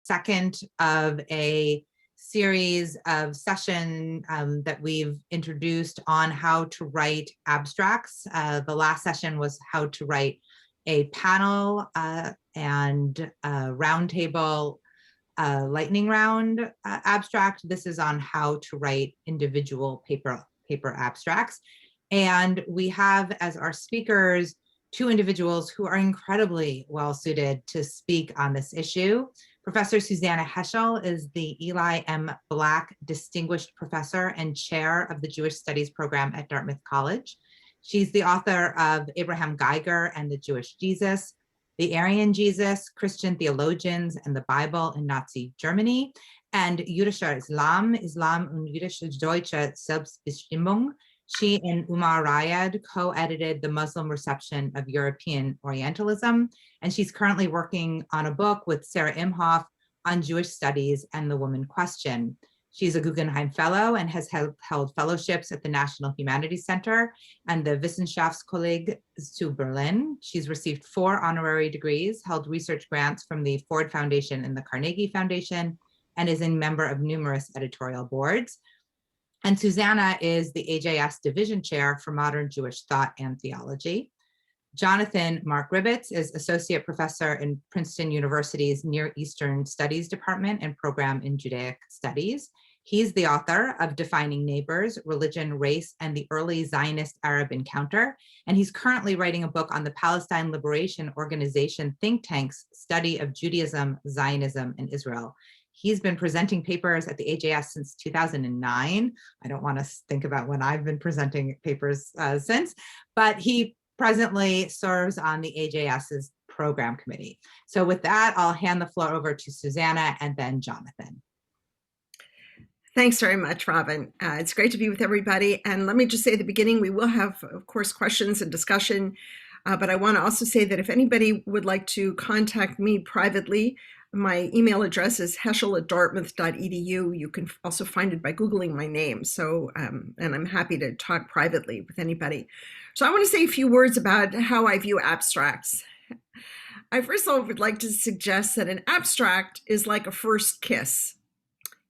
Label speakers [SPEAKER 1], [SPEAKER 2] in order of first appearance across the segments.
[SPEAKER 1] second of a series of session that we've introduced on how to write abstracts. The last session was how to write a panel and roundtable lightning round abstract. This is on how to write individual paper abstracts. And we have as our speakers two individuals who are incredibly well suited to speak on this issue. Professor Susannah Heschel is the Eli M. Black Distinguished Professor and Chair of the Jewish Studies Program at Dartmouth College. She's the author of Abraham Geiger and the Jewish Jesus, The Aryan Jesus, Christian Theologians and the Bible in Nazi Germany, and Jüdischer Islam, Islam und jüdische deutsche Selbstbestimmung. She and Umar Rayad co-edited The Muslim Reception of European Orientalism, and she's currently working on a book with Sarah Imhoff on Jewish studies and the woman question. She's a Guggenheim Fellow and has held fellowships at the National Humanities Center and the Wissenschaftskolleg zu Berlin. She's received 4 honorary degrees, held research grants from the Ford Foundation and the Carnegie Foundation, and is a member of numerous editorial boards. And Susannah is the AJS Division Chair for Modern Jewish Thought and Theology. Jonathan Mark Gribetz is Associate Professor in Princeton University's Near Eastern Studies Department and Program in Judaic Studies. He's the author of Defining Neighbors, Religion, Race, and the Early Zionist-Arab Encounter, and he's currently writing a book on the Palestine Liberation Organization think tank's study of Judaism, Zionism, and Israel. He's been presenting papers at the AJS since 2009. I don't want to think about when I've been presenting papers since, but he presently serves on the AJS's program committee. So with that, I'll hand the floor over to Susannah and then Jonathan.
[SPEAKER 2] Thanks very much, Robin. It's great to be with everybody. And let me just say at the beginning, we will have, of course, questions and discussion. But I want to also say that if anybody would like to contact me privately, my email address is heschel@dartmouth.edu. You can also find it by Googling my name. So, and I'm happy to talk privately with anybody. So I want to say a few words about how I view abstracts. I first of all would like to suggest that an abstract is like a first kiss.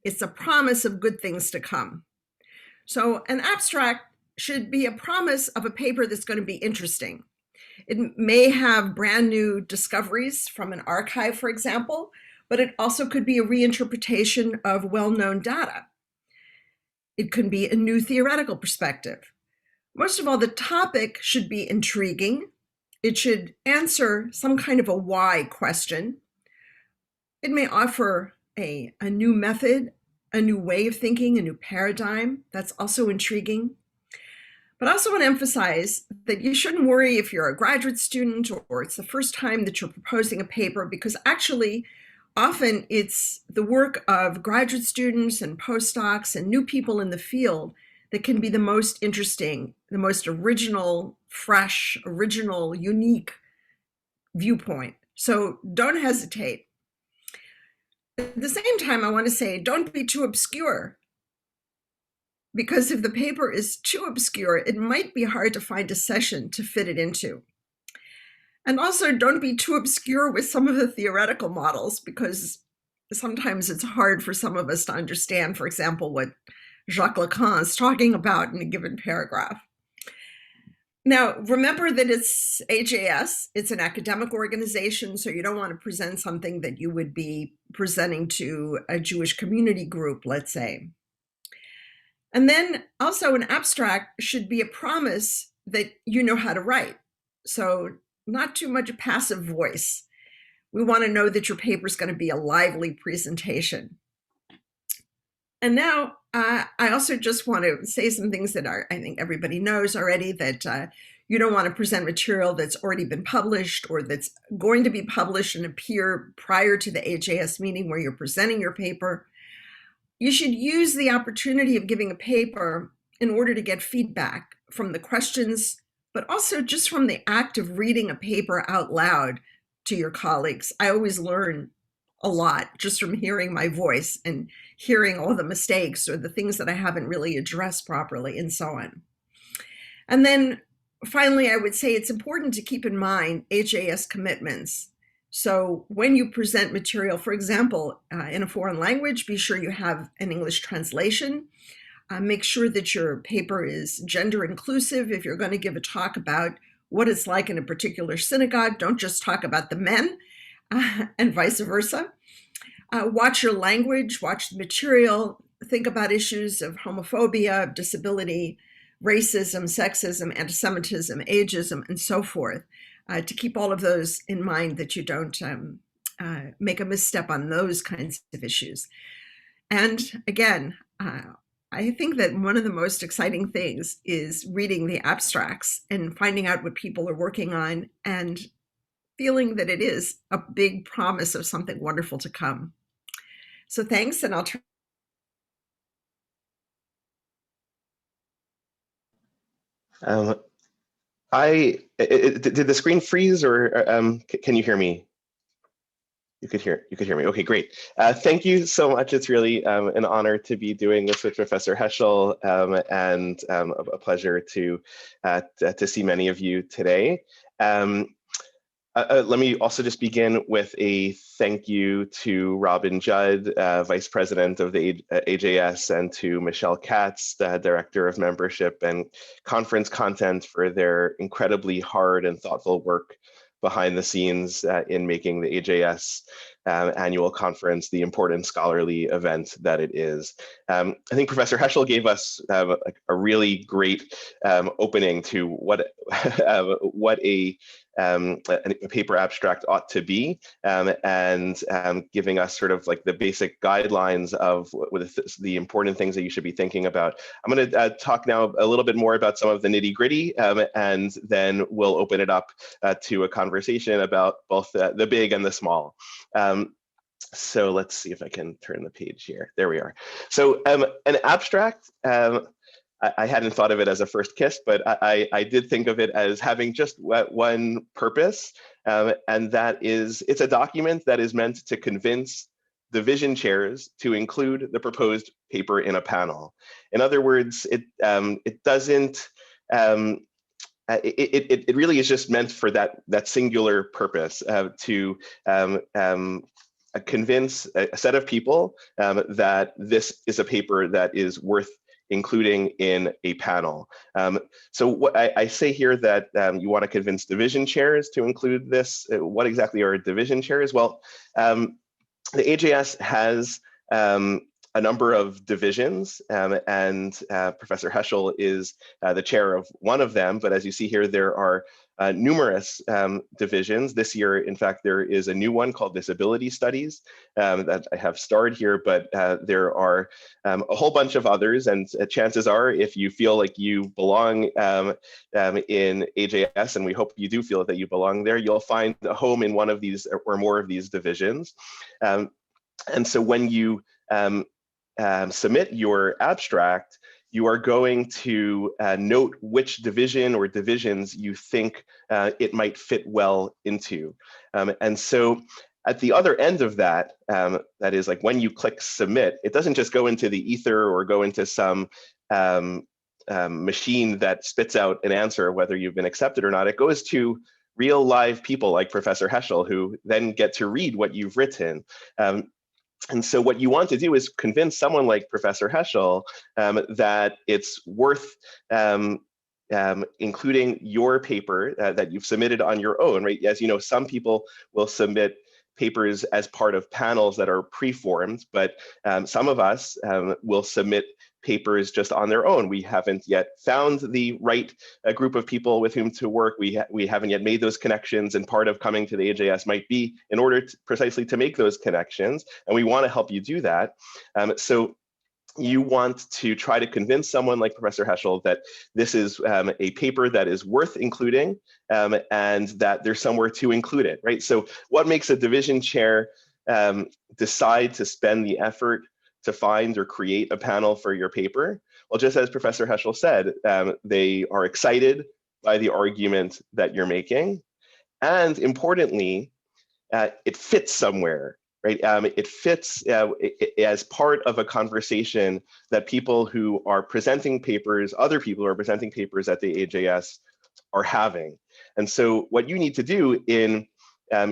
[SPEAKER 2] It's a promise of good things to come. So an abstract should be a promise of a paper that's going to be interesting. It may have brand new discoveries from an archive, for example, but it also could be a reinterpretation of well-known data. It could be a new theoretical perspective. Most of all, the topic should be intriguing. It should answer some kind of a why question. It may offer a new method, a new way of thinking, a new paradigm. That's also intriguing. But I also want to emphasize that you shouldn't worry if you're a graduate student or it's the first time that you're proposing a paper, because actually often it's the work of graduate students and postdocs and new people in the field that can be the most interesting, the most original, fresh, original, unique viewpoint. So don't hesitate. At the same time, I want to say, don't be too obscure. Because if the paper is too obscure, it might be hard to find a session to fit it into. And also don't be too obscure with some of the theoretical models, because sometimes it's hard for some of us to understand, for example, what Jacques Lacan is talking about in a given paragraph. Now, remember that it's AJS, it's an academic organization, so you don't want to present something that you would be presenting to a Jewish community group, let's say. And then also an abstract should be a promise that you know how to write. So not too much a passive voice. We want to know that your paper is going to be a lively presentation. And now I also just want to say some things that I think everybody knows already, that you don't want to present material that's already been published or that's going to be published and appear prior to the AJS meeting where you're presenting your paper. You should use the opportunity of giving a paper in order to get feedback from the questions, but also just from the act of reading a paper out loud to your colleagues. I always learn a lot just from hearing my voice and hearing all the mistakes or the things that I haven't really addressed properly and so on. And then finally, I would say it's important to keep in mind HAS commitments. So when you present material, for example, in a foreign language, be sure you have an English translation. Make sure that your paper is gender inclusive. If you're going to give a talk about what it's like in a particular synagogue, don't just talk about the men, and vice versa. Watch your language, watch the material, think about issues of homophobia, of disability, racism, sexism, anti-Semitism, ageism, and so forth, to keep all of those in mind, that you don't make a misstep on those kinds of issues. And again, I think that one of the most exciting things is reading the abstracts and finding out what people are working on and feeling that it is a big promise of something wonderful to come. So thanks, and I'll turn.
[SPEAKER 3] Did the screen freeze, or can you hear me? You could hear me. Okay, great. Thank you so much. It's really an honor to be doing this with Professor Heschel, and a pleasure to see many of you today. Let me also just begin with a thank you to Robin Judd, Vice President of the AJS, and to Michelle Katz, the Director of Membership and Conference Content, for their incredibly hard and thoughtful work behind the scenes in making the AJS annual conference the important scholarly event that it is. I think Professor Heschel gave us a really great opening to what a paper abstract ought to be, and giving us sort of like the basic guidelines of what the important things that you should be thinking about. I'm going to talk now a little bit more about some of the nitty-gritty, and then we'll open it up to a conversation about both the big and the small. So let's see if I can turn the page here. There we are. So an abstract, I hadn't thought of it as a first kiss, but I did think of it as having just one purpose, and that is, it's a document that is meant to convince division chairs to include the proposed paper in a panel. In other words, it doesn't, it really is just meant for that singular purpose, to convince a set of people that this is a paper that is worth including in a panel. So what I say here, that you want to convince division chairs to include this. What exactly are division chairs? Well, the AJS has a number of divisions, and Professor Heschel is the chair of one of them. But as you see here, there are numerous divisions. This year, in fact, there is a new one called Disability Studies that I have starred here, but there are a whole bunch of others. And chances are, if you feel like you belong in AJS, and we hope you do feel that you belong there, you'll find a home in one of these or more of these divisions. And so when you submit your abstract, you are going to note which division or divisions you think it might fit well into. And so at the other end of that, that is like when you click submit, it doesn't just go into the ether or go into some machine that spits out an answer whether you've been accepted or not. It goes to real live people like Professor Heschel, who then get to read what you've written. And so what you want to do is convince someone like Professor Heschel that it's worth including your paper that you've submitted on your own, right? As you know, some people will submit papers as part of panels that are pre-formed, but some of us will submit papers just on their own. We haven't yet found the right group of people with whom to work. We haven't yet made those connections, and part of coming to the AJS might be in order precisely to make those connections, and we want to help you do that. So you want to try to convince someone like Professor Heschel that this is a paper that is worth including, and that there's somewhere to include it, right? So what makes a division chair decide to spend the effort to find or create a panel for your paper? Well, just as Professor Heschel said, they are excited by the argument that you're making. And importantly, it fits somewhere, right? It fits as part of a conversation that people who are presenting papers, other people who are presenting papers at the AJS are having. And so what you need to do in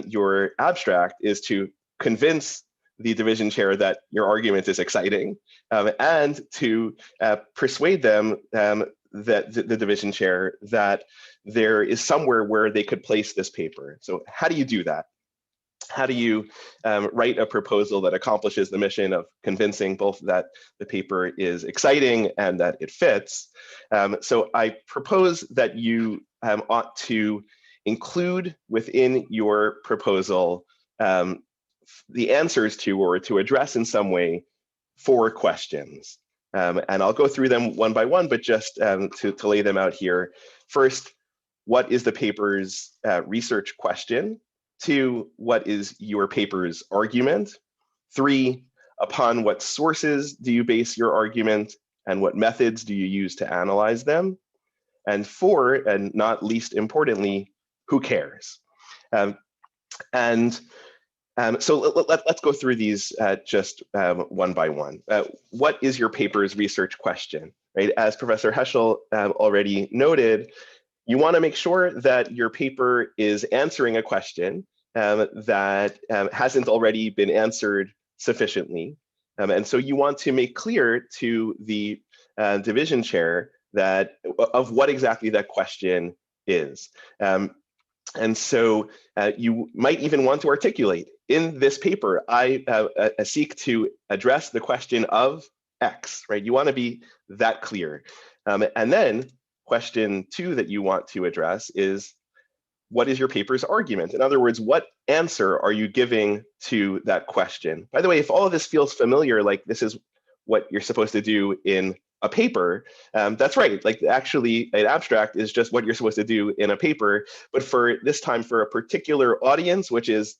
[SPEAKER 3] your abstract is to convince the division chair that your argument is exciting, and to persuade them that the division chair that there is somewhere where they could place this paper. So how do you do that? How do you write a proposal that accomplishes the mission of convincing both that the paper is exciting and that it fits? So I propose that you ought to include within your proposal the answers to, or to address in some way, 4 questions. And I'll go through them one by one, but just to lay them out here. First, what is the paper's research question? 2, what is your paper's argument? 3, upon what sources do you base your argument, and what methods do you use to analyze them? And 4, and not least importantly, who cares? So let's go through these just one by one. What is your paper's research question? Right? As Professor Heschel already noted, you want to make sure that your paper is answering a question that hasn't already been answered sufficiently. And so you want to make clear to the division chair that of what exactly that question is. And so you might even want to articulate, in this paper, I seek to address the question of X, right? You want to be that clear. And then question 2 that you want to address is, what is your paper's argument? In other words, what answer are you giving to that question? By the way, if all of this feels familiar, like this is what you're supposed to do in a paper, that's right. Like actually an abstract is just what you're supposed to do in a paper, but for this time for a particular audience, which is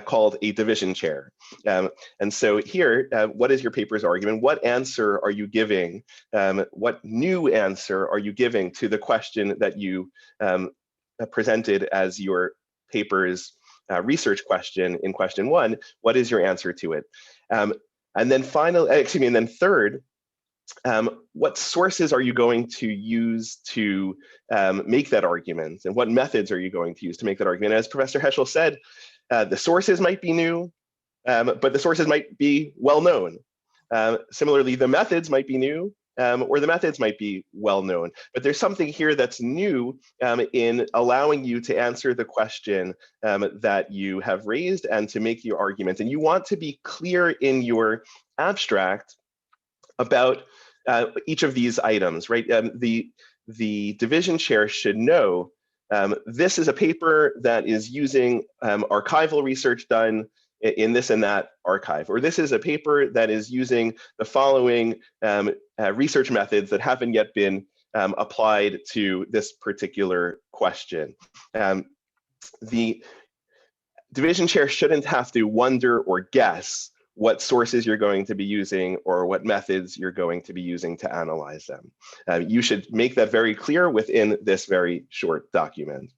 [SPEAKER 3] called a division chair. And so here, what is your paper's argument? What answer are you giving? What new answer are you giving to the question that you presented as your paper's research question in question 1? What is your answer to it? And then third, what sources are you going to use to make that argument? And what methods are you going to use to make that argument? As Professor Heschel said, the sources might be new, but the sources might be well known. Similarly, the methods might be new, or the methods might be well known. But there's something here that's new in allowing you to answer the question that you have raised and to make your argument. And you want to be clear in your abstract about each of these items, right? The division chair should know this is a paper that is using archival research done in this and that archive, or this is a paper that is using the following research methods that haven't yet been applied to this particular question. The division chair shouldn't have to wonder or guess what sources you're going to be using or what methods you're going to be using to analyze them. You should make that very clear within this very short document.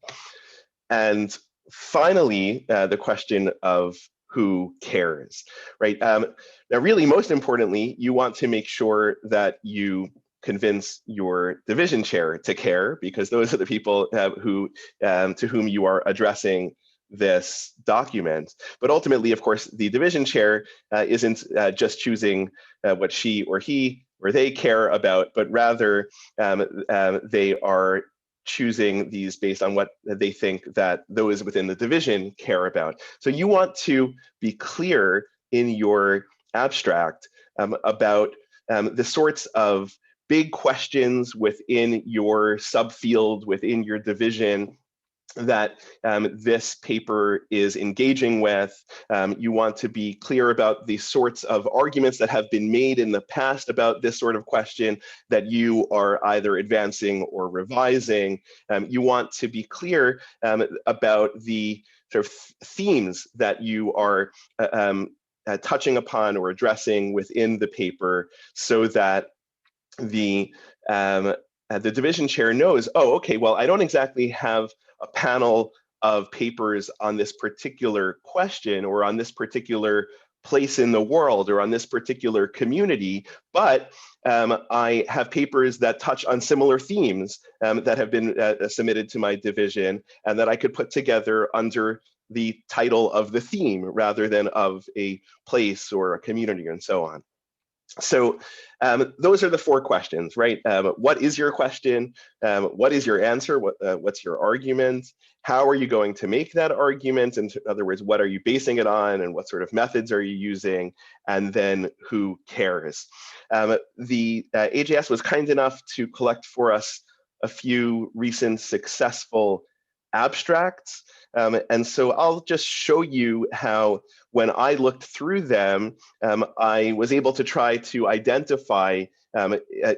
[SPEAKER 3] And finally, the question of who cares, right? Now, really, most importantly, you want to make sure that you convince your division chair to care, because those are the people to whom you are addressing this document. But ultimately, of course, the division chair isn't just choosing what she or he or they care about, but rather they are choosing these based on what they think that those within the division care about. So you want to be clear in your abstract about the sorts of big questions within your subfield, within your division, that this paper is engaging with. You want to be clear about the sorts of arguments that have been made in the past about this sort of question that you are either advancing or revising. You want to be clear about the sort of themes that you are touching upon or addressing within the paper, so that the division chair knows, oh, okay, well, I don't exactly have a panel of papers on this particular question or on this particular place in the world or on this particular community, but I have papers that touch on similar themes that have been submitted to my division and that I could put together under the title of the theme rather than of a place or a community and so on. So those are the 4 questions, right? What is your question? What is your answer? What's your argument? How are you going to make that argument? In other words, what are you basing it on, and what sort of methods are you using? And then who cares? The AJS was kind enough to collect for us a few recent successful abstracts. And so I'll just show you how, when I looked through them, I was able to try to identify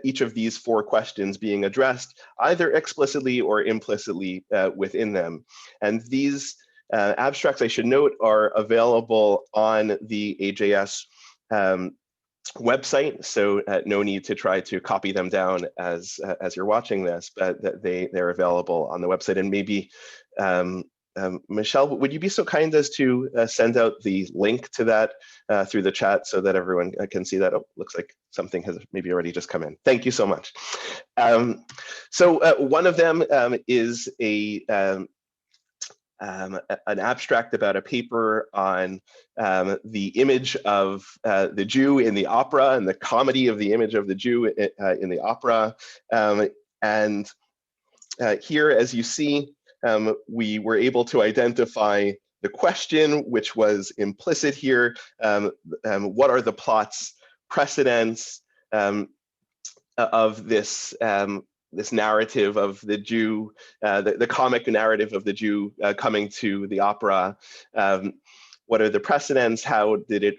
[SPEAKER 3] each of these 4 questions being addressed either explicitly or implicitly within them. And these abstracts, I should note, are available on the AJS website, so no need to try to copy them down as you're watching this, but they're available on the website. And maybe Michelle, would you be so kind as to send out the link to that through the chat so that everyone can see that? Oh, looks like something has maybe already just come in. Thank you so much. So one of them is an abstract about a paper on the image of the Jew in the opera and the comedy of the image of the Jew in the opera. And here, as you see, we were able to identify the question, which was implicit here. What are the plot's precedents of this this narrative of the Jew, the comic narrative of the Jew coming to the opera? What are the precedents? How did it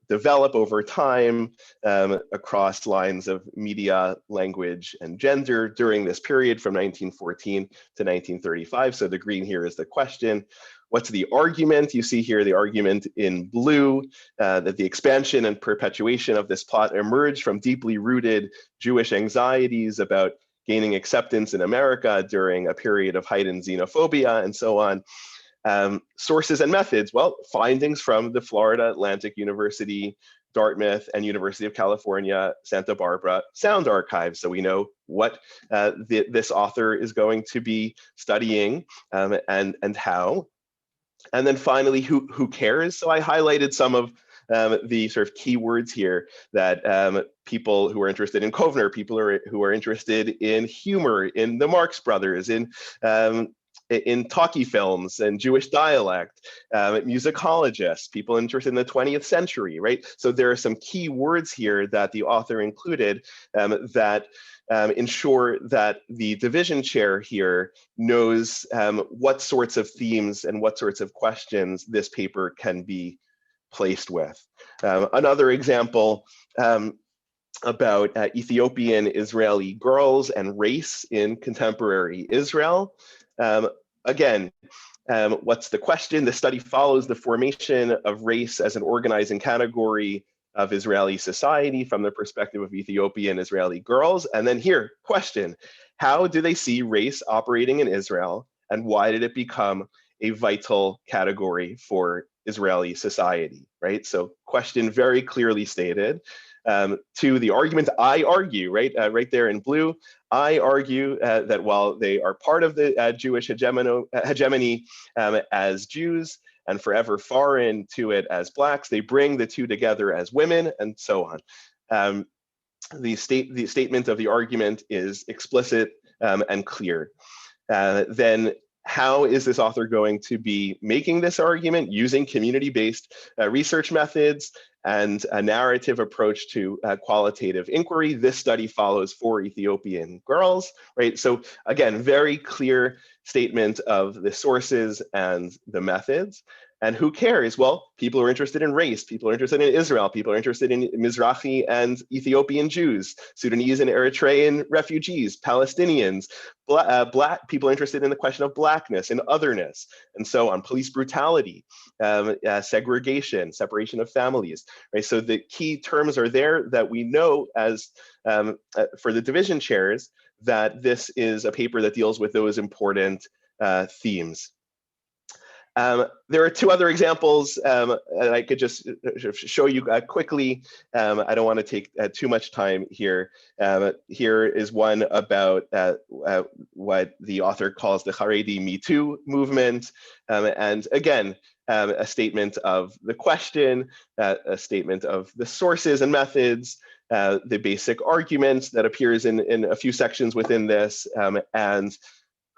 [SPEAKER 3] develop over time across lines of media, language, and gender during this period from 1914 to 1935? So the green here is the question. What's the argument? You see here the argument in blue, that the expansion and perpetuation of this plot emerged from deeply rooted Jewish anxieties about gaining acceptance in America during a period of heightened xenophobia and so on. Sources and methods, well, findings from the Florida Atlantic University, Dartmouth, and University of California, Santa Barbara sound archives. So we know what this author is going to be studying and how. And then finally, who cares? So I highlighted some of the sort of keywords here that people who are interested in Kovner, people who are interested in humor, in the Marx Brothers, in talkie films and Jewish dialect, musicologists, people interested in the 20th century, right? So there are some key words here that the author included that ensure that the division chair here knows what sorts of themes and what sorts of questions this paper can be placed with. Another example about Ethiopian Israeli girls and race in contemporary Israel. Again, what's the question? The study follows the formation of race as an organizing category of Israeli society from the perspective of Ethiopian Israeli girls. And then here, question, how do they see race operating in Israel, and why did it become a vital category for Israeli society, right? So question very clearly stated. To the argument, I argue, right there in blue, I argue that while they are part of the Jewish hegemony as Jews and forever foreign to it as Blacks, they bring the two together as women, and so on. The statement of the argument is explicit and clear. Then how is this author going to be making this argument using community-based research methods and a narrative approach to qualitative inquiry? This study follows 4 Ethiopian girls, right? So again, very clear statement of the sources and the methods. And who cares? Well, people are interested in race, people are interested in Israel, people are interested in Mizrahi and Ethiopian Jews, Sudanese and Eritrean refugees, Palestinians, Black people are interested in the question of Blackness and otherness, and so on, police brutality, segregation, separation of families, right? So the key terms are there that we know as, for the division chairs, that this is a paper that deals with those important themes. There are two other examples that I could just show you quickly. I don't want to take too much time here. Here is one about what the author calls the Haredi Me Too movement. And again, a statement of the question, a statement of the sources and methods, the basic arguments that appears in a few sections within this, and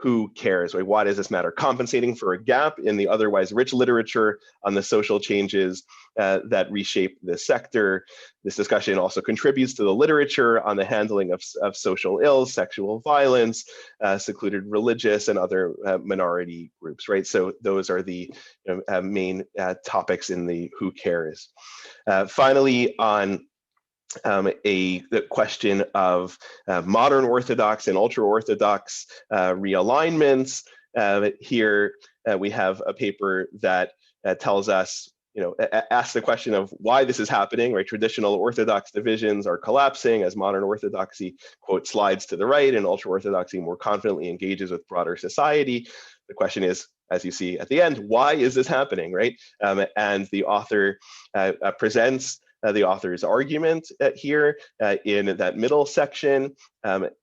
[SPEAKER 3] who cares, right? Why does this matter? Compensating for a gap in the otherwise rich literature on the social changes that reshape this sector. This discussion also contributes to the literature on the handling of social ills, sexual violence, secluded religious and other minority groups, right? So those are the main topics in the who cares. Finally, on the question of modern Orthodox and ultra-Orthodox realignments. Here we have a paper that tells us, asks the question of why this is happening, right? Traditional Orthodox divisions are collapsing as modern Orthodoxy, quote, slides to the right and ultra-Orthodoxy more confidently engages with broader society. The question is, as you see at the end, why is this happening, right? And the author presents the author's argument here in that middle section,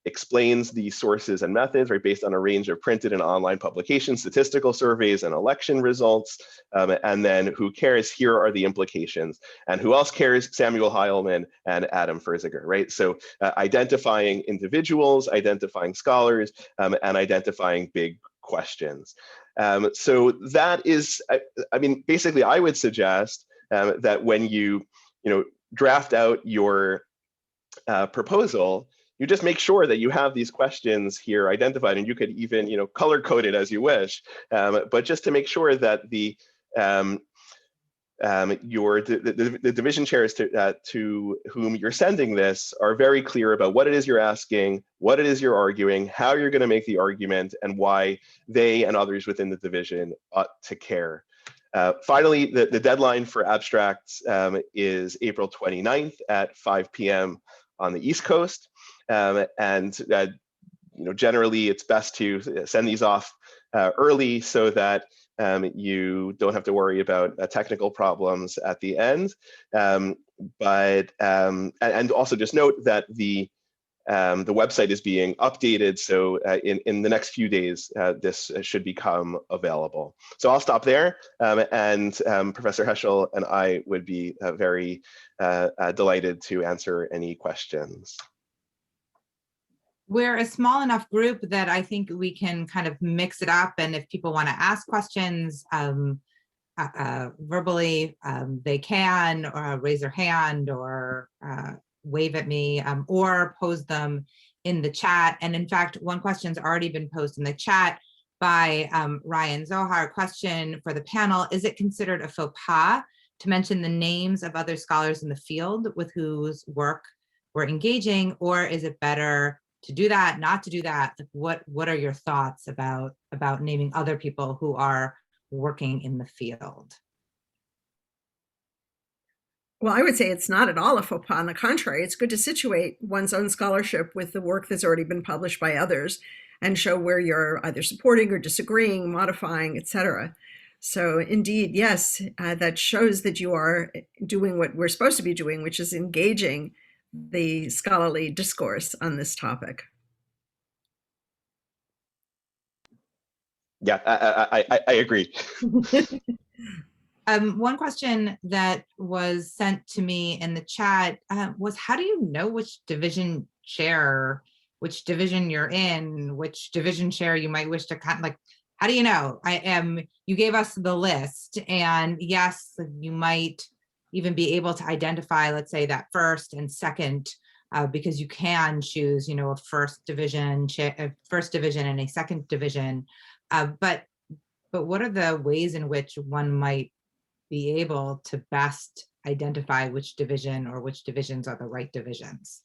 [SPEAKER 3] explains the sources and methods, right, based on a range of printed and online publications, statistical surveys, and election results. And then who cares? Here are the implications. And who else cares? Samuel Heilman and Adam Furziger, right? So identifying individuals, identifying scholars, and identifying big questions. So that is, I mean, basically, I would suggest that when you draft out your proposal, you just make sure that you have these questions here identified, and you could even, color code it as you wish, but just to make sure that the division chairs to whom you're sending this are very clear about what it is you're asking, what it is you're arguing, how you're going to make the argument, and why they and others within the division ought to care. Finally, the deadline for abstracts is April 29th at 5 p.m. on the East Coast. Generally, it's best to send these off early so that you don't have to worry about technical problems at the end. And also just note that the website is being updated, so in the next few days, this should become available. So I'll stop there, and Professor Heschel and I would be very delighted to answer any questions.
[SPEAKER 1] We're a small enough group that I think we can kind of mix it up, and if people want to ask questions verbally, they can, or raise their hand, or wave at me, or pose them in the chat. And in fact, one question's already been posed in the chat by Ryan Zohar. Question for the panel: is it considered a faux pas to mention the names of other scholars in the field with whose work we're engaging, or is it better to do that, not to do that? What are your thoughts about naming other people who are working in the field?
[SPEAKER 2] Well, I would say it's not at all a faux pas. On the contrary, it's good to situate one's own scholarship with the work that's already been published by others and show where you're either supporting or disagreeing, modifying, etc. So indeed, yes, that shows that you are doing what we're supposed to be doing, which is engaging the scholarly discourse on this topic.
[SPEAKER 3] Yeah, I agree.
[SPEAKER 1] One question that was sent to me in the chat was, how do you know which division chair, which division you're in, which division chair you might wish to how do you know? You gave us the list, and yes, you might even be able to identify, let's say, that first and second, because you can choose, a first division and a second division. But what are the ways in which one might be able to best identify which division or which divisions are the right divisions?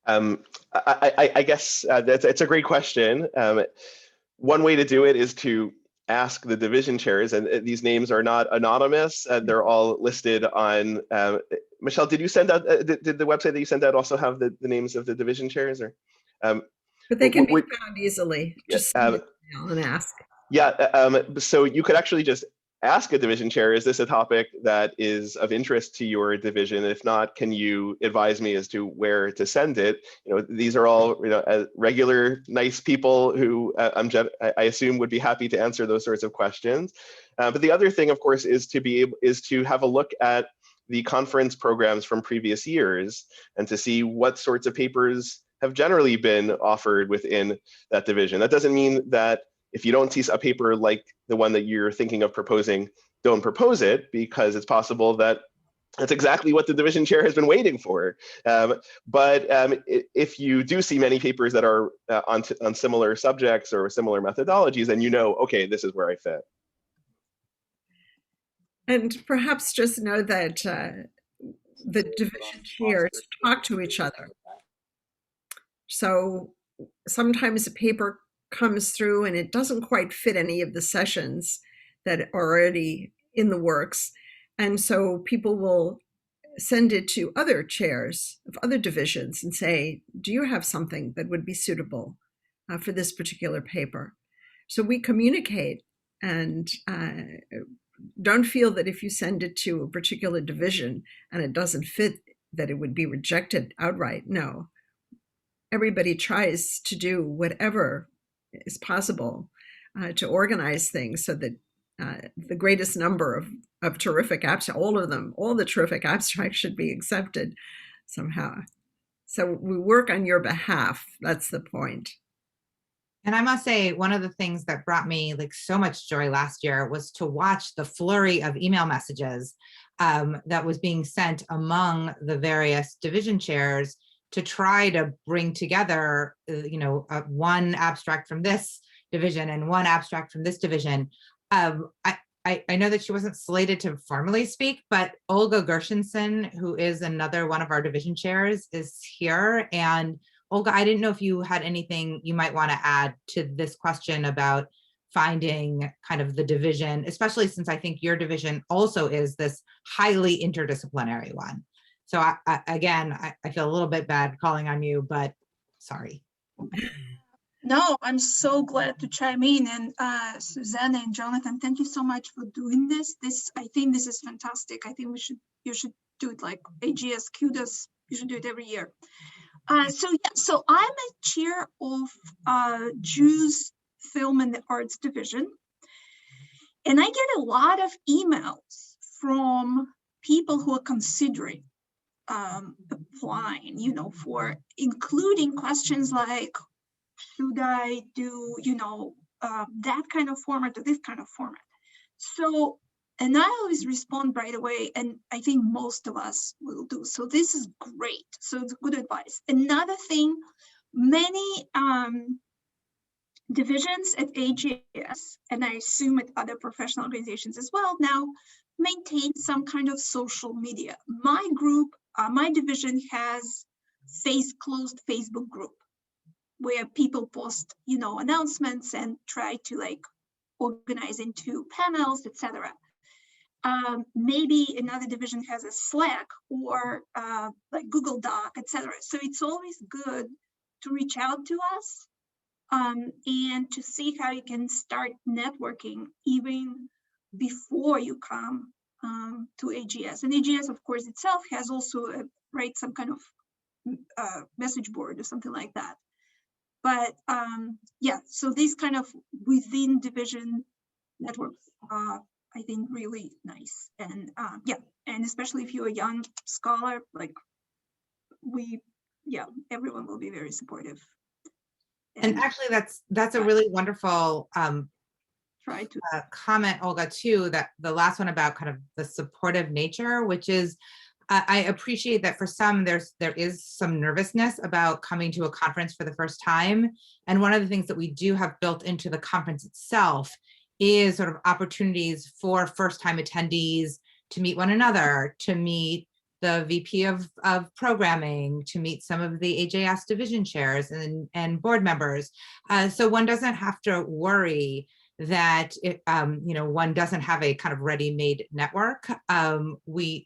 [SPEAKER 3] I guess it's a great question. One way to do it is to ask the division chairs, and these names are not anonymous. They're all listed on, Michelle, did you send out, did the website that you sent out also have the names of the division chairs? Or,
[SPEAKER 2] but they can be found easily. Just send an email and ask.
[SPEAKER 3] Yeah, so you could actually just ask a division chair, is this a topic that is of interest to your division? If not, can you advise me as to where to send it? These are all regular, nice people who I assume would be happy to answer those sorts of questions. But the other thing, of course, is to have a look at the conference programs from previous years and to see what sorts of papers have generally been offered within that division. That doesn't mean that if you don't see a paper like the one that you're thinking of proposing, don't propose it, because it's possible that that's exactly what the division chair has been waiting for. But if you do see many papers that are on similar subjects or similar methodologies, then okay, this is where I fit.
[SPEAKER 2] And perhaps just know that the division chairs talk to each other. So sometimes a paper comes through and it doesn't quite fit any of the sessions that are already in the works. And so people will send it to other chairs of other divisions and say, do you have something that would be suitable for this particular paper? So we communicate, and don't feel that if you send it to a particular division and it doesn't fit, that it would be rejected outright. No. Everybody tries to do whatever is possible to organize things so that the greatest number of terrific abstracts, all the terrific abstracts should be accepted somehow. So we work on your behalf. That's the point.
[SPEAKER 1] And I must say, one of the things that brought me so much joy last year was to watch the flurry of email messages that was being sent among the various division chairs to try to bring together, one abstract from this division and one abstract from this division. I know that she wasn't slated to formally speak, but Olga Gershenson, who is another one of our division chairs, is here. And Olga, I didn't know if you had anything you might want to add to this question about finding kind of the division, especially since I think your division also is this highly interdisciplinary one. So I feel a little bit bad calling on you, but sorry.
[SPEAKER 4] No, I'm so glad to chime in. And Susannah and Jonathan, thank you so much for doing this. I think this is fantastic. I think you should do it like AGS kudos. You should do it every year. So I'm a chair of Jews Film and the Arts Division, and I get a lot of emails from people who are considering applying, for including questions like, should I do, that kind of format or this kind of format? So, and I always respond right away, and I think most of us will do. So this is great. So it's good advice. Another thing, many divisions at AGS, and I assume at other professional organizations as well now, maintain some kind of social media. My group, my division has closed Facebook group where people post, announcements and try to organize into panels, etc. Maybe another division has a Slack or Google Doc, etc. So it's always good to reach out to us and to see how you can start networking even before you come to AGS. And AGS, of course, itself has also some kind of message board or something like that. But so these kind of within division networks are, I think, really nice. And and especially if you're a young scholar, everyone will be very supportive.
[SPEAKER 1] And actually, that's a really wonderful
[SPEAKER 4] try to
[SPEAKER 1] comment, Olga, too, that the last one about kind of the supportive nature, which is, I appreciate that for some, there is some nervousness about coming to a conference for the first time. And one of the things that we do have built into the conference itself is sort of opportunities for first-time attendees to meet one another, to meet the VP of programming, to meet some of the AJS division chairs and board members. So one doesn't have to worry that one doesn't have a kind of ready-made network. We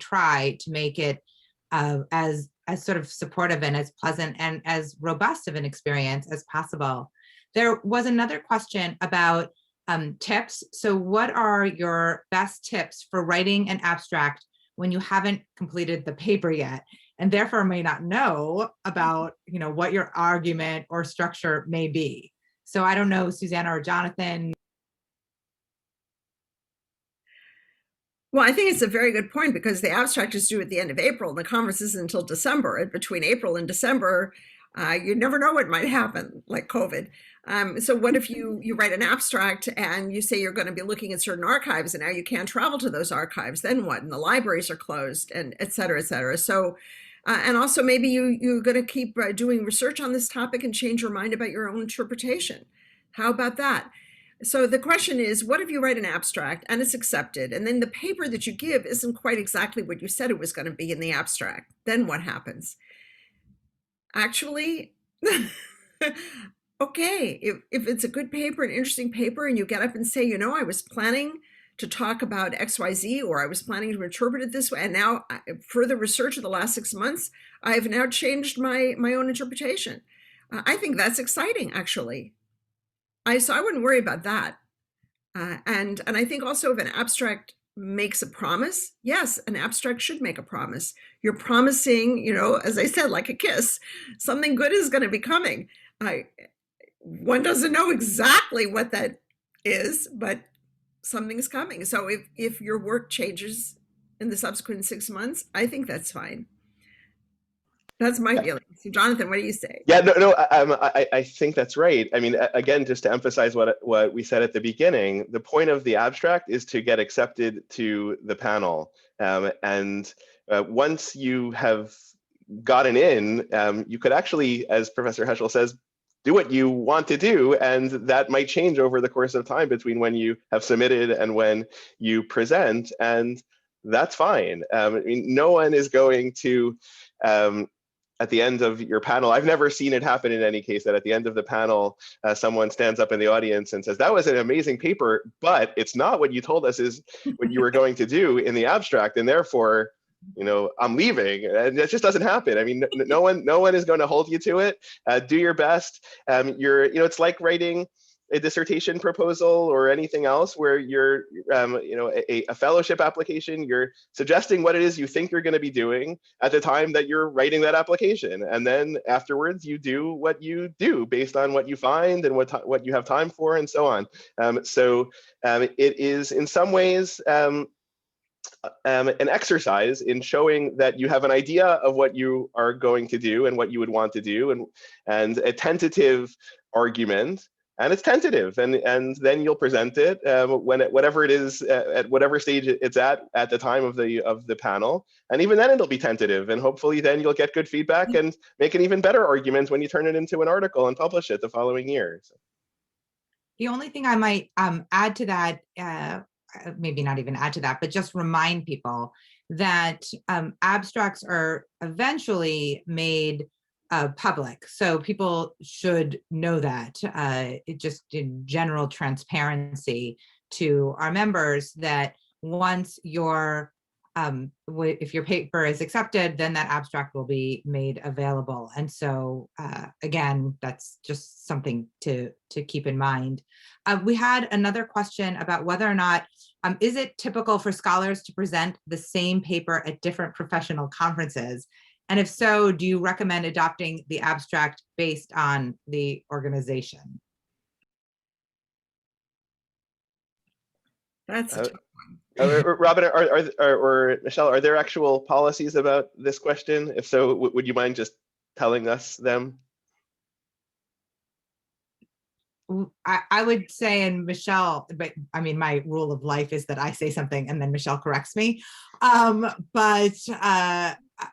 [SPEAKER 1] try to make it as sort of supportive and as pleasant and as robust of an experience as possible. There was another question about tips. So what are your best tips for writing an abstract when you haven't completed the paper yet, and therefore may not know about, what your argument or structure may be? So I don't know, Susannah or Jonathan.
[SPEAKER 2] Well, I think it's a very good point, because the abstract is due at the end of April and the conference isn't until December. And between April and December, you never know what might happen, like COVID. So what if you write an abstract and you say you're going to be looking at certain archives, and now you can't travel to those archives? Then what? And the libraries are closed, and et cetera, et cetera. So, and also maybe you're going to keep doing research on this topic and change your mind about your own interpretation. How about that? So the question is, what if you write an abstract and it's accepted, and then the paper that you give isn't quite exactly what you said it was going to be in the abstract? Then what happens? Actually, okay, if it's a good paper, an interesting paper, and you get up and say, I was planning to talk about XYZ, or I was planning to interpret it this way, and now further research of the last 6 months, I've now changed my own interpretation. I think that's exciting, actually. So I wouldn't worry about that. And I think also, if an abstract makes a promise, yes, an abstract should make a promise. You're promising, as I said, like a kiss, something good is going to be coming. One doesn't know exactly what that is, but something's coming. So if your work changes in the subsequent 6 months, I think that's fine. That's my feeling. So Jonathan, what do you say?
[SPEAKER 3] Yeah, no, I think that's right. I mean, again, just to emphasize what we said at the beginning, the point of the abstract is to get accepted to the panel. And once you have gotten in, you could actually, as Professor Heschel says, do what you want to do, and that might change over the course of time between when you have submitted and when you present, and that's fine. I mean, no one is going to at the end of your panel, I've never seen it happen in any case, that at the end of the panel, someone stands up in the audience and says, that was an amazing paper, but it's not what you told us is what you were going to do in the abstract, and therefore, I'm leaving. And it just doesn't happen. I mean, no one is going to hold you to it. Do your best. It's like writing a dissertation proposal or anything else where you're, a fellowship application. You're suggesting what it is you think you're going to be doing at the time that you're writing that application, and then afterwards you do what you do based on what you find and what you have time for, and so on. It is in some ways an exercise in showing that you have an idea of what you are going to do and what you would want to do, and a tentative argument. And it's tentative, and then you'll present it whatever it is at whatever stage it's at the time of the panel, and even then it'll be tentative, and hopefully then you'll get good feedback and make an even better argument when you turn it into an article and publish it the following year. So.
[SPEAKER 1] The only thing I might add to that, maybe not even add to that, but just remind people that abstracts are eventually made public. So people should know that, it just in general transparency to our members, that once if your paper is accepted, then that abstract will be made available. And so again, that's just something to keep in mind. We had another question about whether or not, is it typical for scholars to present the same paper at different professional conferences? And if so, do you recommend adopting the abstract based on the organization?
[SPEAKER 2] That's a tough one.
[SPEAKER 3] Robin or Michelle, are there actual policies about this question? If so, would you mind just telling us them?
[SPEAKER 1] I would say, and Michelle, but I mean, my rule of life is that I say something and then Michelle corrects me. But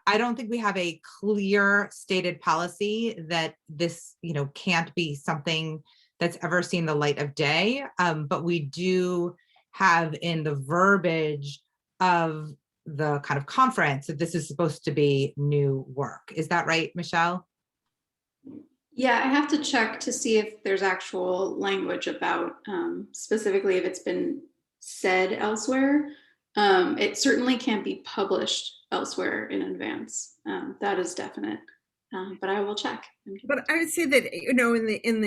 [SPEAKER 1] I don't think we have a clear stated policy that this, can't be something that's ever seen the light of day. But we do have in the verbiage of the kind of conference that this is supposed to be new work. Is that right, Michelle?
[SPEAKER 5] Yeah, I have to check to see if there's actual language about specifically if it's been said elsewhere. It certainly can't be published elsewhere in advance. That is definite, but I will check.
[SPEAKER 2] But I would say that, in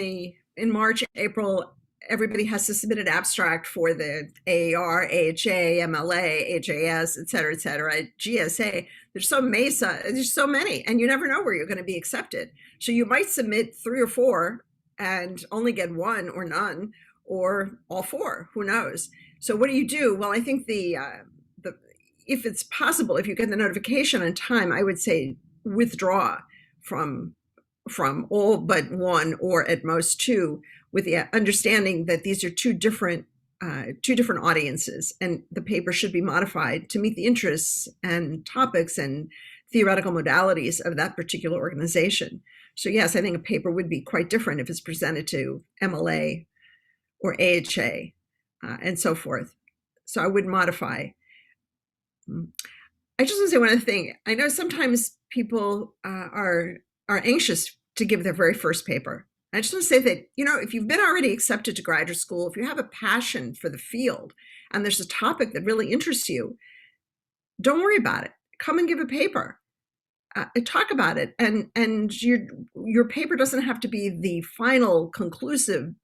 [SPEAKER 2] in March, April, everybody has to submit an abstract for the AAR, AHA, MLA, AJS, et cetera, GSA. There's so many, and you never know where you're going to be accepted. So you might submit 3 or 4 and only get 1 or none, or all 4, who knows? So what do you do? Well, I think if it's possible, if you get the notification on time, I would say withdraw from all but 1 or at most 2, with the understanding that these are two different audiences, and the paper should be modified to meet the interests and topics and theoretical modalities of that particular organization. So yes, I think a paper would be quite different if it's presented to MLA or AHA and so forth. So I would modify. I just want to say one other thing. I know sometimes people are anxious to give their very first paper. I just want to say that, if you've been already accepted to graduate school, if you have a passion for the field and there's a topic that really interests you, don't worry about it. Come and give a paper. Talk about it. And your paper doesn't have to be the final, conclusive,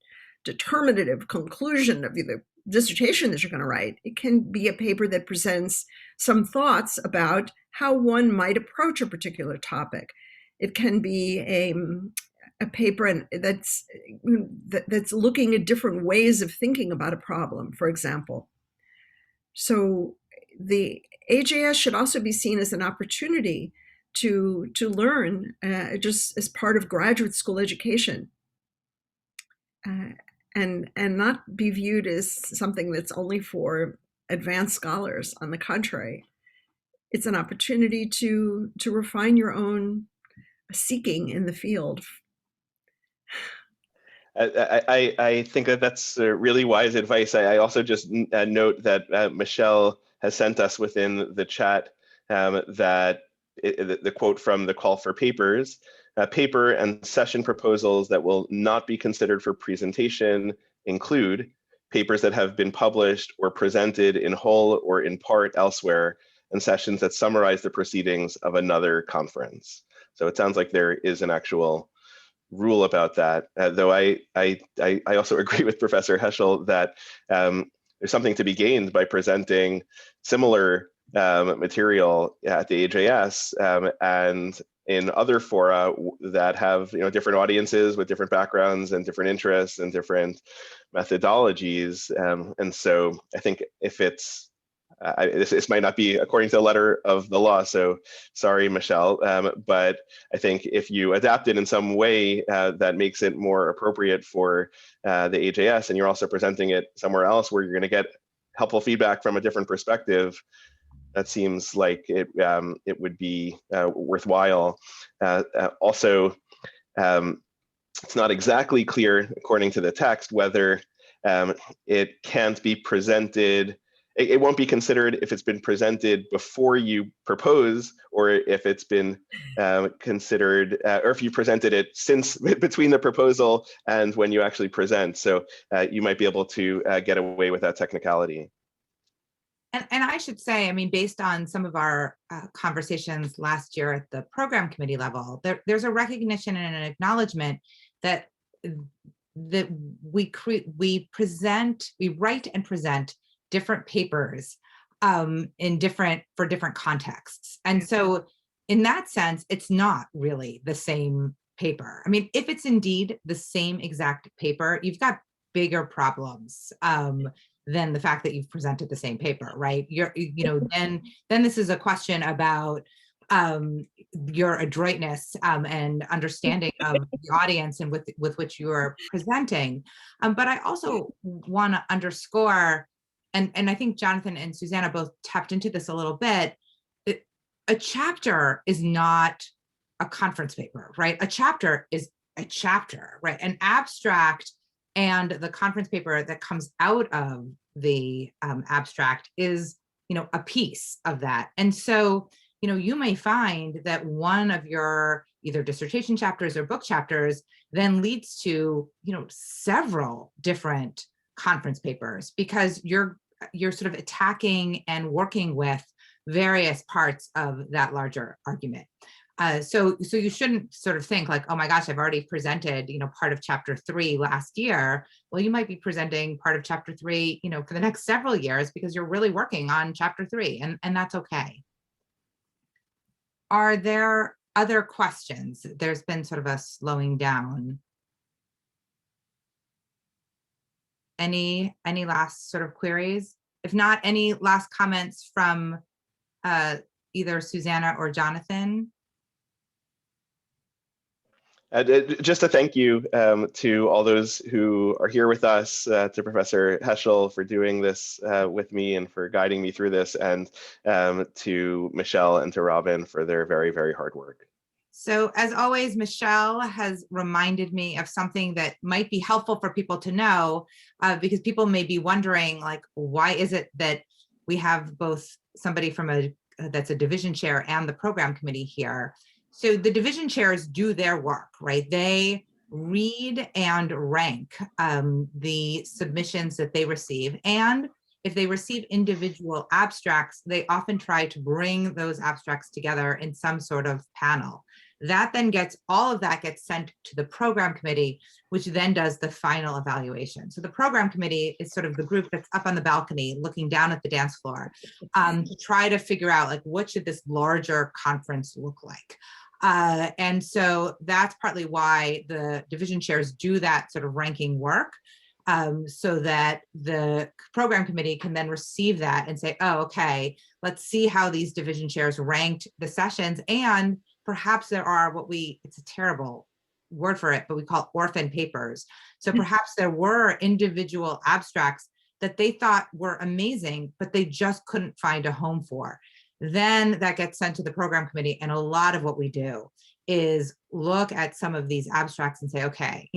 [SPEAKER 2] determinative conclusion of the dissertation that you're going to write. It can be a paper that presents some thoughts about how one might approach a particular topic. It can be a paper that's looking at different ways of thinking about a problem, for example. So the AJS should also be seen as an opportunity to learn just as part of graduate school education, and not be viewed as something that's only for advanced scholars. On the contrary, it's an opportunity to refine your own seeking in the field.
[SPEAKER 3] I think that's really wise advice. I also just note that Michelle has sent us within the chat that the quote from the call for papers, paper and session proposals that will not be considered for presentation include papers that have been published or presented in whole or in part elsewhere, and sessions that summarize the proceedings of another conference. So it sounds like there is an actual rule about that, though I also agree with Professor Heschel that there's something to be gained by presenting similar material at the AJS and in other fora that have different audiences with different backgrounds and different interests and different methodologies, and so I think if it's this might not be according to the letter of the law, so sorry, Michelle, but I think if you adapt it in some way that makes it more appropriate for the AJS, and you're also presenting it somewhere else where you're going to get helpful feedback from a different perspective, that seems like it would be worthwhile. Also, it's not exactly clear, according to the text, whether it can't be presented. It won't be considered if it's been presented before you propose, or if it's been considered, or if you presented it since between the proposal and when you actually present. So you might be able to get away with that technicality.
[SPEAKER 1] And I should say, I mean, based on some of our conversations last year at the program committee level, there's a recognition and an acknowledgement that we write and present different papers for different contexts. And so in that sense, it's not really the same paper. I mean, if it's indeed the same exact paper, you've got bigger problems than the fact that you've presented the same paper, right? Then this is a question about your adroitness and understanding of the audience and with which you are presenting. But I also want to underscore, and I think Jonathan and Susannah both tapped into this a little bit, a chapter is not a conference paper, right? A chapter is a chapter, right? An abstract and the conference paper that comes out of the abstract is, a piece of that. And so, you may find that one of your either dissertation chapters or book chapters then leads to, several different conference papers, because you're sort of attacking and working with various parts of that larger argument. So you shouldn't sort of think like, oh my gosh, I've already presented, part of chapter 3 last year. Well, you might be presenting part of chapter 3, for the next several years because you're really working on chapter 3, and that's okay. Are there other questions? There's been sort of a slowing down. Any last sort of queries? If not, any last comments from either Susannah or Jonathan?
[SPEAKER 3] Just a thank you to all those who are here with us, to Professor Heschel for doing this with me and for guiding me through this, and to Michelle and to Robin for their very, very hard work.
[SPEAKER 1] So as always, Michelle has reminded me of something that might be helpful for people to know, because people may be wondering, like, why is it that we have both somebody from that's a division chair and the program committee here? So the division chairs do their work, right? They read and rank the submissions that they receive. And if they receive individual abstracts, they often try to bring those abstracts together in some sort of panel. That then all of that gets sent to the program committee, which then does the final evaluation. So the program committee is sort of the group that's up on the balcony looking down at the dance floor to try to figure out, like, what should this larger conference look like? And so that's partly why the division chairs do that sort of ranking work, so that the program committee can then receive that and say, oh, okay, let's see how these division chairs ranked the sessions. And perhaps there are it's a terrible word for it, but we call orphan papers. So perhaps there were individual abstracts that they thought were amazing, but they just couldn't find a home for. Then that gets sent to the program committee. And a lot of what we do is look at some of these abstracts and say, okay,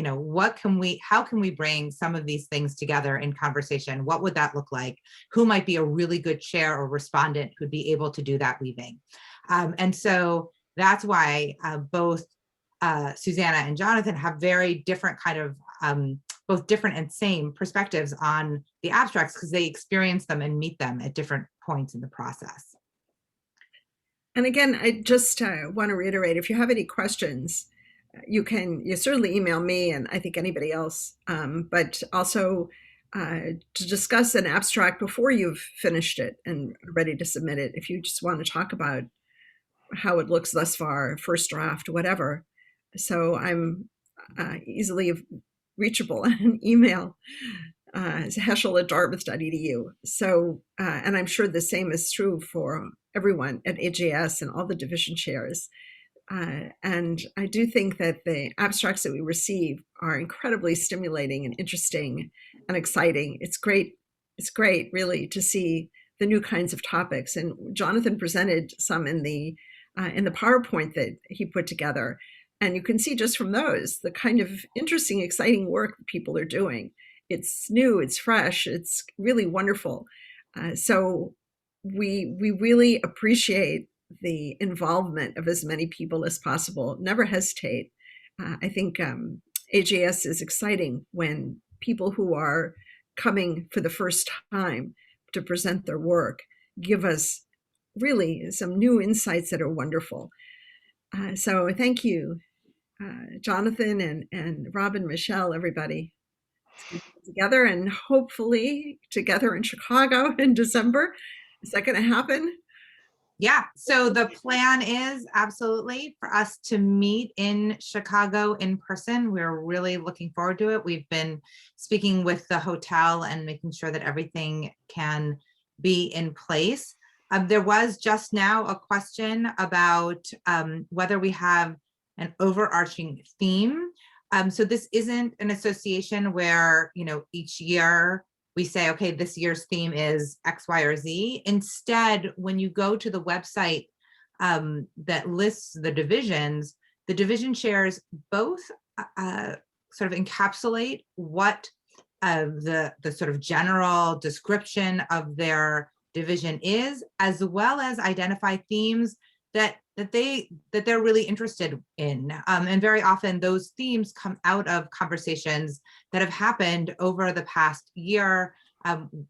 [SPEAKER 1] how can we bring some of these things together in conversation? What would that look like? Who might be a really good chair or respondent who'd be able to do that weaving? And so that's why both Susannah and Jonathan have very different kind of, both different and same perspectives on the abstracts, because they experience them and meet them at different points in the process.
[SPEAKER 2] And again, I just want to reiterate, if you have any questions, you certainly email me and I think anybody else, but also to discuss an abstract before you've finished it and ready to submit it. If you just want to talk about how it looks thus far, first draft, whatever. So I'm easily reachable in email. Heschel@dartmouth.edu. So, and I'm sure the same is true for everyone at AJS and all the division chairs. And I do think that the abstracts that we receive are incredibly stimulating and interesting and exciting. It's great, really, to see the new kinds of topics. And Jonathan presented some in the PowerPoint that he put together. And you can see just from those the kind of interesting, exciting work that people are doing. It's new, it's fresh, it's really wonderful. So we really appreciate the involvement of as many people as possible. Never hesitate. I think AJS is exciting when people who are coming for the first time to present their work give us really some new insights that are wonderful. So thank you, Jonathan and Robin, Michelle, everybody. Together, and hopefully together in Chicago in December. Is that going to happen?
[SPEAKER 1] Yeah, so the plan is absolutely for us to meet in Chicago in person. We're really looking forward to it. We've been speaking with the hotel and making sure that everything can be in place. There was just now a question about whether we have an overarching theme. So this isn't an association where, each year we say, okay, this year's theme is X, Y, or Z. Instead, when you go to the website that lists the division chairs both sort of encapsulate what the sort of general description of their division is, as well as identify themes that they're really interested in. And very often those themes come out of conversations that have happened over the past year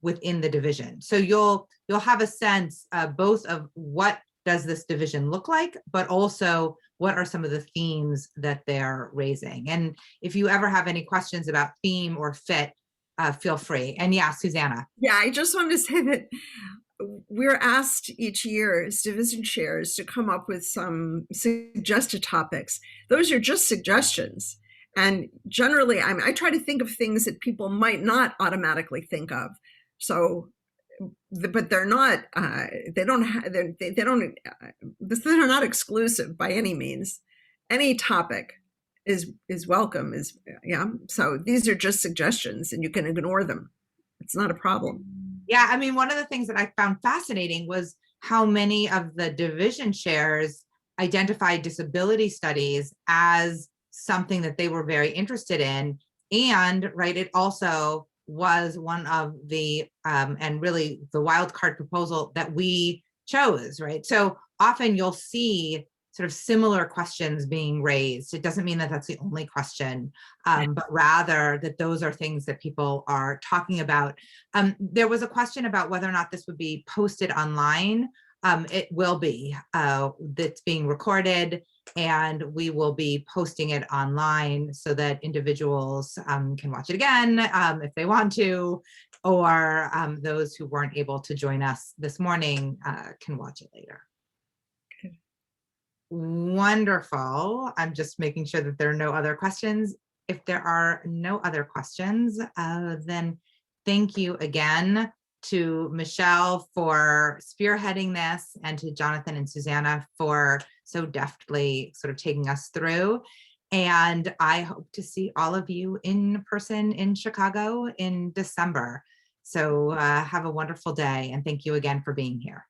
[SPEAKER 1] within the division. So you'll have a sense both of what does this division look like, but also what are some of the themes that they're raising. And if you ever have any questions about theme or fit, feel free. And yeah, Susannah.
[SPEAKER 2] Yeah, I just wanted to say that we're asked each year as division chairs to come up with some suggested topics. Those are just suggestions. And generally, I try to think of things that people might not automatically think of. So, but they're not, they're not exclusive by any means. Any topic is welcome, so these are just suggestions and you can ignore them. It's not a problem.
[SPEAKER 1] Yeah, I mean, one of the things that I found fascinating was how many of the division chairs identified disability studies as something that they were very interested in. And right, it also was one of the, and really the wild card proposal that we chose, right? So often you'll see sort of similar questions being raised. It doesn't mean that that's the only question, but rather that those are things that people are talking about. There was a question about whether or not this would be posted online. It will be. That's being recorded, and we will be posting it online so that individuals can watch it again if they want to, or those who weren't able to join us this morning can watch it later. Wonderful. I'm just making sure that there are no other questions. If there are no other questions, then thank you again to Michelle for spearheading this, and to Jonathan and Susannah for so deftly sort of taking us through. And I hope to see all of you in person in Chicago in December. So have a wonderful day, and thank you again for being here.